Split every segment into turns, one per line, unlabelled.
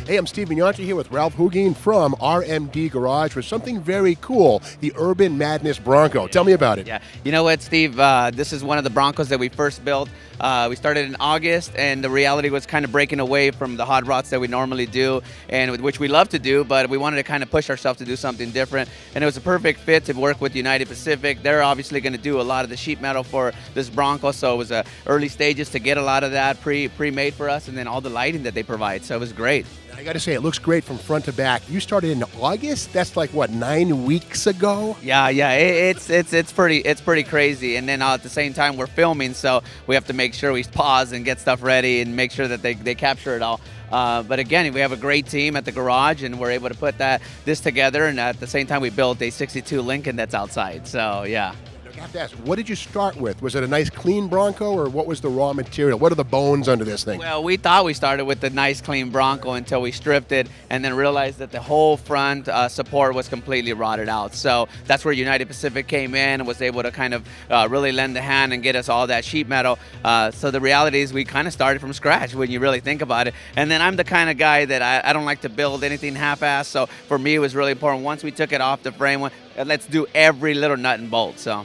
Hey, I'm Steve Mignonti here with Ralph Hugin from RMD Garage with something very cool, the Urban Madness Bronco. Tell me about it.
Yeah, you know what, Steve? This is one of the Broncos that we first built. We started in August, and the reality was kind of breaking away from the hot rods that we normally do, and which we love to do, but we wanted to kind of push ourselves to do something different. And it was a perfect fit to work with United Pacific. They're obviously going to do a lot of the sheet metal for this Bronco, so it was early stages to get a lot of that pre-made for us, and then all the lighting that they provide. So it was great.
I got to say, it looks great from front to back. You started in August? That's like, what, 9 weeks ago?
Yeah, it's pretty crazy. And then at the same time, we're filming, so we have to make sure we pause and get stuff ready and make sure that they capture it all. But again, we have a great team at the garage, and we're able to put this together. And at the same time, we built a '62 Lincoln that's outside. So yeah.
I have to ask, what did you start with? Was it a nice clean Bronco, or what was the raw material? What are the bones under this thing?
Well, we thought we started with the nice clean Bronco until we stripped it and then realized that the whole front support was completely rotted out. So that's where United Pacific came in and was able to kind of really lend a hand and get us all that sheet metal. So the reality is we kind of started from scratch when you really think about it. And then I'm the kind of guy that I don't like to build anything half-assed. So for me, it was really important. Once we took it off the frame, let's do every little nut and bolt. So.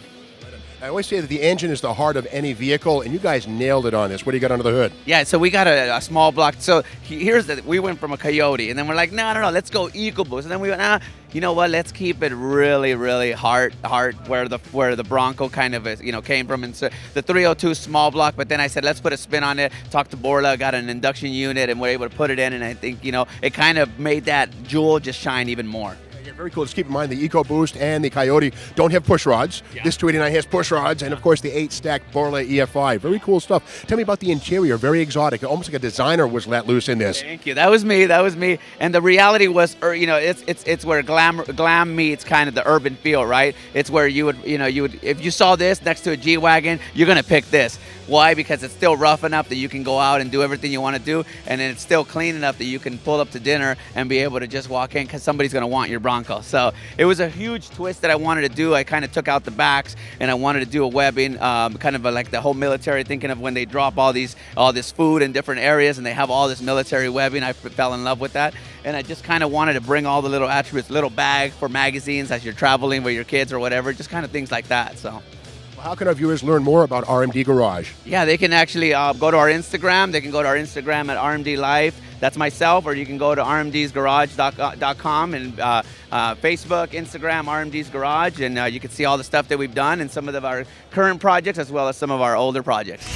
I always say that the engine is the heart of any vehicle, and you guys nailed it on this. What do you got under the hood?
Yeah, so we got a small block. So we went from a Coyote, and then we're like, no, let's go EcoBoost. And then we went, you know what? Let's keep it really, really hard where the Bronco kind of came from. And so the 302 small block, but then I said, let's put a spin on it. Talked to Borla, got an induction unit, and we're able to put it in. And I think it kind of made that jewel just shine even more.
Very cool. Just keep in mind the EcoBoost and the Coyote don't have push rods. Yeah. This 289 has push rods, and of course the 8-stack Borla EFI. Very cool stuff. Tell me about the interior. Very exotic. Almost like a designer was let loose in this.
Thank you. That was me. And the reality was, it's where glam meets kind of the urban feel, right? It's where you would if you saw this next to a G-Wagon, you're gonna pick this. Why? Because it's still rough enough that you can go out and do everything you want to do, and then it's still clean enough that you can pull up to dinner and be able to just walk in because somebody's going to want your Bronco. So it was a huge twist that I wanted to do. I kind of took out the backs, and I wanted to do a webbing, kind of like the whole military, thinking of when they drop all this food in different areas and they have all this military webbing. I fell in love with that, and I just kind of wanted to bring all the little attributes, little bag for magazines as you're traveling with your kids or whatever, just kind of things like that. So.
How can our viewers learn more about RMD Garage?
Yeah, they can actually go to our Instagram. They can go to our Instagram at RMD Life. That's myself, or you can go to rmdsgarage.com and Facebook, Instagram, RMD's Garage, and you can see all the stuff that we've done and some of our current projects as well as some of our older projects.